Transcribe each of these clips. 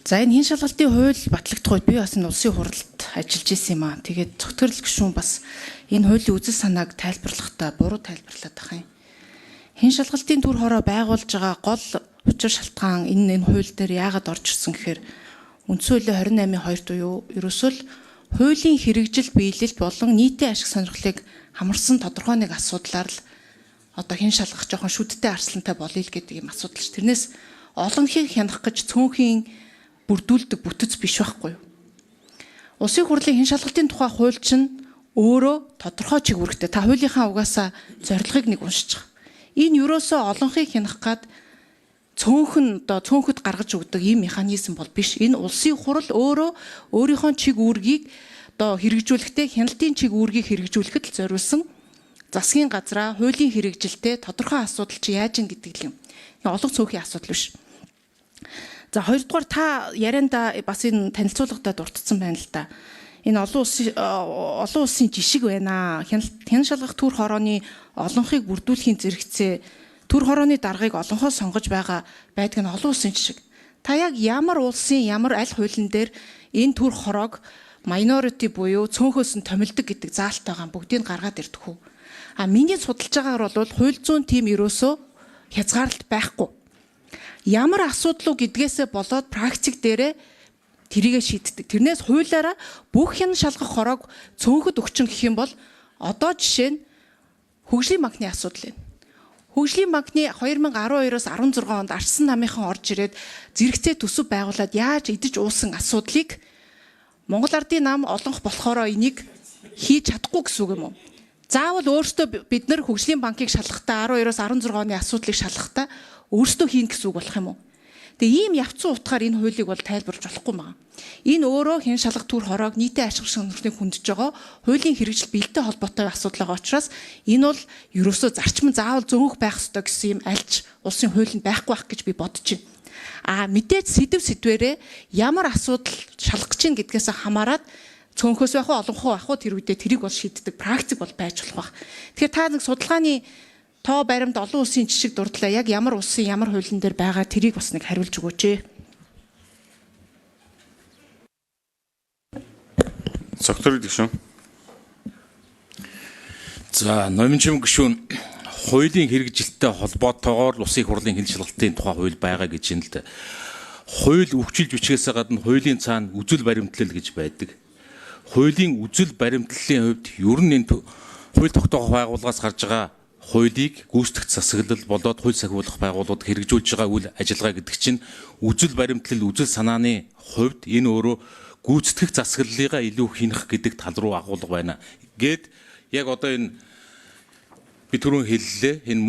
За энэ хэн шалгалтын хууль батлагдах үед би бас энэ улсын хурлд ажиллаж исэн юм аа. Тэгээд цогцөөрөл гишүүн бас энэ хуулийн үзэл санааг тайлбарлахдаа буруу тайлбарлаад байгаа юм. Хэн шалгалтын төр хороо байгуулж байгаа гол учир шалтгаан энэ хууль дээр яагаад орж ирсэн гэхээр үндсэн хуулийн 28-ийн 2 буюу ерөөсөө л хуулийн хэрэгжил биелэлт болон нийтийн ашиг сонирхлыг хамарсан тодорхой нэг асуудлаар л одоо хэн шалгах жоохон шүдтэй арслантай болъё л гэдэг юм асуудал ш. Тэрнээс олонхийг хянах гэж цөөнхийн бүрдүүлдэг бүтэц биш байхгүй юу? Улсын хурлын хэн шалгалтын тухай хууль чинь өөрөө тодорхой чиглэлтэй. Та хуулийнхаа угаасаа зорилгыг нэг уншиж байгаа. Энэ юусоо олонхийг хянах гад цөөнхөд гаргаж өгдөг ийм механизм бол биш. Энэ улсын хурал өөрөө өөрийнхөө чиг үүргийг одоо хэрэгжүүлэхдээ хяналтын чиг үүргийг хэрэгжүүлэхэд л зориулсан засгийн газраа хуулийн хэрэгжилтэд тодорхой асуудал чи яаж ин гэдэг юм. Олон цөөхөн асуудал биш. За хоёрдугаар та ярианда бас энэ танилцуулгадаа дурдсан байна л да. Энэ олон улсын жишг байна. Хэн шалгах төр хорооны олонхыг бүрдүүлэхийн зэрэгцээ төр хорооны даргаыг олонхоо сонгож байгаа байдаг нь олон улсын жишг. Та яг ямар улсын ямар аль хуулийн дээр энэ төр хороог minority буюу цөөнхөөс нь томилдог гэдэг заалт байгаа бүгдийг гаргаад ирдэг хүү. Миний судалж байгаагаар бол хууль зүйн тим ерөөсөө хязгаарлалт байхгүй. Ямар асуудлуу гэдгээсээ болоод практик дээрээ тэрийгэ шийддэг. Тэрнээс хуулиараа бүх хэн шалгах хороог цөөнхөд өгчин гэх юм бол одоо жишээ нь хөгжлийн банкны асуудал байна. Хөгжлийн банкны 2012-оос 16 онд Арчсан намынхан орж ирээд зэрэгцээ төсөв байгуулад яаж идэж уусан асуудлыг Монгол Ардын нам олонх болохоро энийг хийж чадахгүй гэсэн үг юм уу? Заавал өөртөө бид нар хөгжлийн банкыг шалгахдаа 12-оос 16 оны асуудлыг шалгахдаа өөртөө хийн гэсэн үг болох юм уу? Тэгээ ийм явцсан утгаар энэ хуулийг бол тайлбарж болохгүй байна. Энэ өөрөө хэн шалгах төр хороог нийтийн ашиг сонирхлыг хүндэж байгаа хуулийн хэрэгжил биелэлтэй холбоотой асуудал байгаа учраас энэ бол ерөөсөө зарчим заавал зөөнх байх ёстой гэсэн юм альч улсын хуулинд байхгүй байх гэж би бодож байна. Мэдээж сэдвэрээ ямар асуудал шалгах чинь гэдгээс хамаарат цөөнхөөс байх уу олонхоо байх уу тэр үедээ тэрийг бол шийддэг практик бол байж болох байх. Тэгэхээр та нэг судалгааны тоо баримт олон улсын жишг дурдлаа яг ямар улсын ямар хуулийн дээр байгаа тэрийг бас нэг хариулж өгөөч ээ. Цогцорол гишүүн. За номинчим гишүүн хуулийн хэрэгжилттэй холбоотойгоор улсын хурлын хэн шалгалтын тухай хууль байгаа гэж юм л да. Хууль өвчлж бичгээс гадна хуулийн цаана үзэл баримтлал гэж байдаг. Хуулийн үзэл баримтлалын хувьд ер нь энэ хууль тогтоох байгууллагаас гарч байгаа хуулийг гүйцэтгэх засаглал болоод хууль сахиулах байгууллагууд хэрэгжүүлж байгаа үйл ажиллагаа гэдэг чинь үзэл баримтлал үзэл санааны хувьд энэ өөрөө гүйцэтгэх засаглалыгаа илүү хийнэх гэдэг тал руу агуулга байна. Гэт яг одоо энэ би түрүүн хэллээ энэ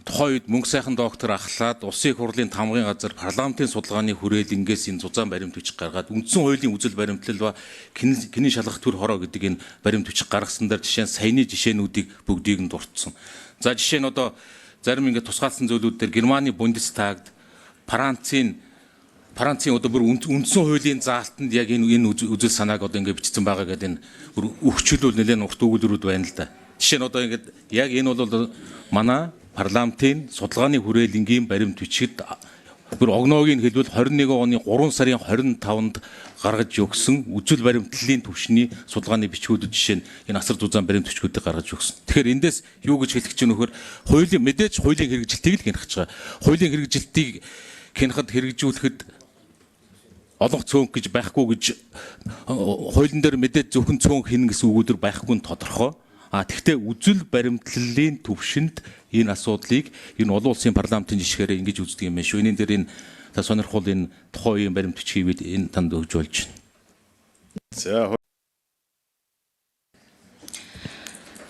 тухайн үед мөнгө сайхан доктор ахлаад улсын хурлын тамгын газар парламентын судалгааны хүрээлэнгээс энэ зузаан баримт бичиг гаргаад үндсэн хуулийн үзэл баримтлал ба хэний шалгах төр хороо гэдэг энэ баримт бичиг гаргасан дээр жишээ нь саяны жишээнүүдийг бүгдийг нь дурдсан. За жишээ нь одоо зарим ингээд тусгаалсан зүйлүүд дээр Германы Бундестагт Францын одоо бүр үндсэн хуулийн заалтанд яг энэ үзэл санааг одоо ингээд бичсэн байгаа гэдэг энэ бүр өгчлөл нэлээд урт өгүүлбэрүүд байна л да. Жишээ нь одоо ингээд яг энэ бол манай парламентын судалгааны хүрээлэнгийн баримт бичигт бүр огноогийн хэлбэл 21 оны 3 сарын 25-нд гаргаж өгсөн үзэл баримтлалын түвшний судалгааны бичгүүд жишээ нь энэ асар зузаан баримт бичгүүдийг гаргаж өгсөн. Тэгэхээр эндээс юу гэж хэлэх чинь нөхөр хуулийн мэдээж хуулийн хэрэгжилтийг л хянах гэж байгаа. Хуулийн хэрэгжилтийг хянахад хэрэгжүүлэхэд олонх цөөнх гэж байхгүй гэж хуулийн дээр мэдээж зөвхөн цөөнх хийнэ гэсэн үгүүдэр байхгүй нь тодорхой. Тэгвэл үзэл баримтлалын төвшөнд энэ асуудлыг энэ олон улсын парламентын жишгээр ингэж үздэг юм байна шүү. Энэ дээр энэ та сонирхол энэ тухайн үеийн баримт бичгийг энэ танд өгж болж байна. За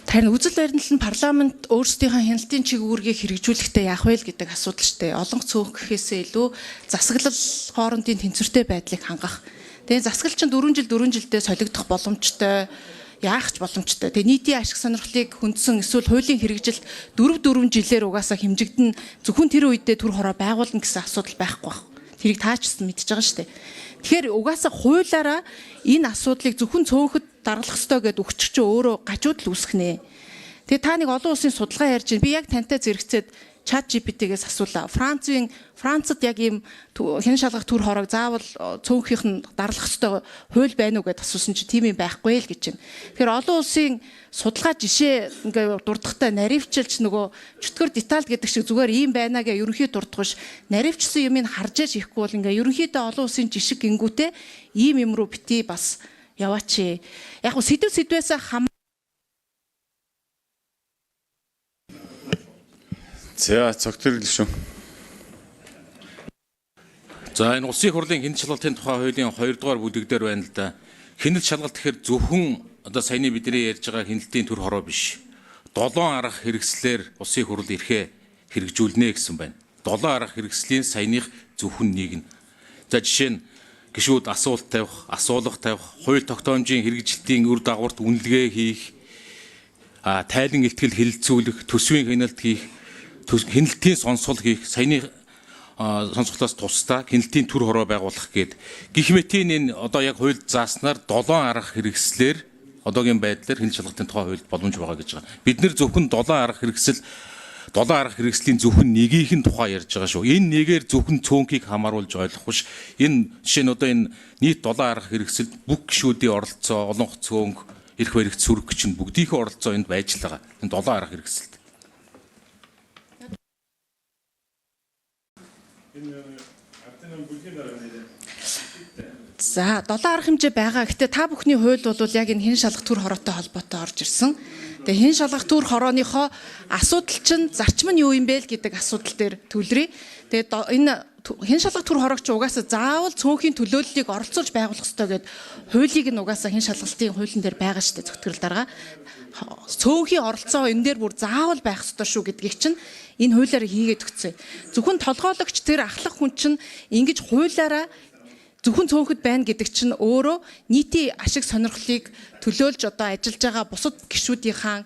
Харин үзэл баримтлал нь парламент өөрсдийнхөө хяналтын чиг үүргийг хэрэгжүүлэхдээ яах вэ гэдэг асуудал шүү дээ. Олонх цөөнх гэхээсээ илүү засаглал хоорондын тэнцвэртэй байдлыг хангах. Тэгээ засаглал чинь 4 жилдээ солигдох боломжтой яах ч боломжтой. Тэгээ нийтийн ашиг сонирхлыг хүндсэн эсвэл хуулийн хэрэгжилт 4 жилээр угаасаа хэмжигдэн зөвхөн тэр үедээ төр хороо байгуулна гэсэн асуудал байхгүй байх. Тэрийг таачсан мэдж байгаа шүү дээ. Тэгэхээр угаасаа хуулиараа энэ асуудлыг зөвхөн цөөнхөд дарлах ёстой гэдээ өгч чинь өөрөө гажууд л үүсгэнэ. Тэгээ та нэг олон улсын судалгаа ярьж байна. Би яг тантай зэрэгцээд ChatGPT-гээс асуулаа. Францад яг ийм хэн шалгах төр хороог заавал цөөнхийнх нь дарлах ёстой хууль байна уу гэдээ асуусан чи тийм юм байхгүй л гэж байна. Тэгэхээр олон улсын судалгаа жишээ ингээ дурдахтай наривчилж нөгөө чөтгөр деталь гэдэг шиг зүгээр ийм байна гэ ерөнхий дурдахш наривчсан юмыг харж яж ихгүй бол ингээ ерөнхийдөө олон улсын жишг гингүүтээ ийм юм руу бити бас яваач. Яг нь сэдвээс За цогтөр гишүүн. За энэ улсын хурлын хяналт шалгалтын тухай хуулийн 2 дугаар бүлэг дээр байна л да. Хяналт шалгалт гэхээр зөвхөн одоо саяны бидний ярьж байгаа хяналтын төр хороо биш. 7 арга хэрэгслээр улсын хурл эрхээ хэрэгжүүлнэ гэсэн байна. 7 арга хэрэгслийн саяных зөвхөн нэг нь. За жишээ нь гишүүд асуулт тавих, асуулга тавих, хууль тогтоомжийн хэрэгжилтийн үр дагаварт үнэлгээ хийх, тайлан ихтгэл хэлэлцүүлэх, төсвийн хяналт хийх, хяналтын сонсгол хийх, саяны сонсголоос тусдаа хяналтын төр хороо байгуулах гээд гэх мэтийн энэ одоо яг хуульд зааснаар 7 арга хэрэгслээр одоогийн байдлаар хяналт шалгалтын тухай хуульд боломж байгаа гэж байгаа. Бид нэр зөвхөн 7 арга хэрэгслийн зөвхөн нэгийг нь тухай ярьж байгаа шүү. Энэ нэгээр зөвхөн цөөнхийг хамааруулж ойлгох биш. Энэ жишээ нь одоо энэ нийт 7 арга хэрэгсэл бүх гишүүдийн оролцоо, олонх цөөнх, эрх баригч сүрэгч нь бүгдийнхээ оролцоо энд байж л байгаа. Энэ 7 арга хэрэгсэлд. За 7 арга хэмжээ байгаа. Гэхдээ та бүхний хууль бол яг энэ хэн шалгах төр хороотой холбоотой орж ирсэн. Тэгээ хэн шалгах төр хорооныхоо асуудал чинь зарчим нь юу юм бэ л гэдэг асуудал дээр төлрий. Тэгээ энэ хэн шалгах төр хорогч угаасаа заавал цөөнхийн төлөөллийг оролцуулж байгуулах ёстой гэд хуулийг нь угаасаа хэн шалгалтын хуулийн дээр байгаа шүү дээ зөвтгөрөл дарга. Цөөнхийн оролцоо энэ дээр бүр заавал байх ёстой шүү гэдгийг чинь энэ хуулиар хийгээд өгцөө. Зөвхөн толгойлогч тэр ахлах хүн чинь ингэж хуулиараа зөвхөн цөөнхөд байна гэдэг чинь өөрөө нийтийн ашиг сонирхлыг төлөөлж одоо ажиллаж байгаа бусад гишүүдийнхаа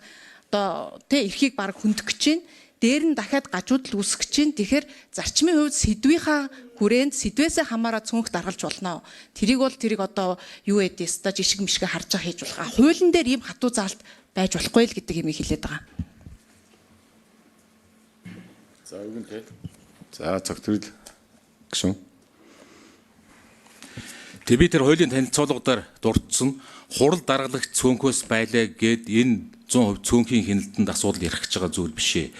одоо эрхийг баг хөндөх гэж байна. Дээр нь дахиад гажуудал үүсгэж чинь. Тэгэхээр зарчмын хувьд сэдвийнхаа хүрээнд сэдвээсээ хамаараа цөөнх даргалж болно. Тэрийг одоо юу эдээс та жишг мишгэ харж байгаа хийж болох. Хуулийн дээр ийм хатуу заалт байж болохгүй л гэдэг юм хэлээд байгаа. За үгэнтэй. За цогтөр гишүүн. Тэг би тэр хуулийн танилцуулгадаар дурдсан хурал даргалагч цөөнхөөс байлаа гэд энэ 100% цөөнхийн хяналтанд асуудал ярих гэж байгаа зүйл биш ээ.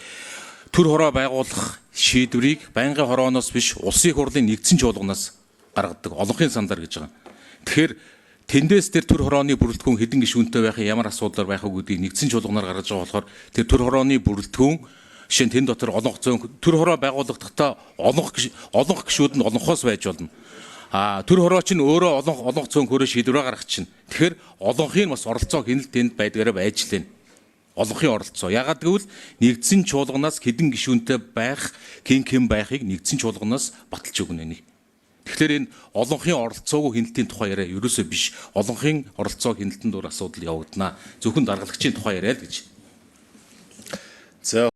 Төр хороо байгуулах шийдвэрийг байнгын хорооноос биш улсын хурлын нэгдсэн чуулганаас гаргадаг олонхын сандар гэж байгаа. Тэгэхээр тэндээс тэр төр хорооны бүрэлдэхүүн хэдэн гишүүнтэй байх ямар асуудал байх уу гэдгийг нэгдсэн чуулганаар гаргаж байгаа болохоор тэр төр хорооны бүрэлдэхүүн жишээ нь тэн дотор олонх цөөнх төр хороо байгуулахдаа олонх гишүүд нь олонхоос байж болно. Төр хорооч нь өөрөө олонх цөөнхөөрөө шийдвэрээ гаргах чинь. Тэгэхээр олонхын бас оролцоо хяналт тэнд байдгаараа байж лээ. Олонхын оролцоо. Ягаад гэвэл нэгдсэн чуулганаас хэдэн гишүүнтэй байх, хэн байхыг нэгдсэн чуулганаас баталж өгнө нэг. Тэгэхээр энэ олонхын оролцоогүй хяналтын тухай яриа ерөөсөө биш. Олонхын оролцоо хяналтанд өөр асуудал явагдана. Зөвхөн даргалагчийн тухай яриа л гэж. За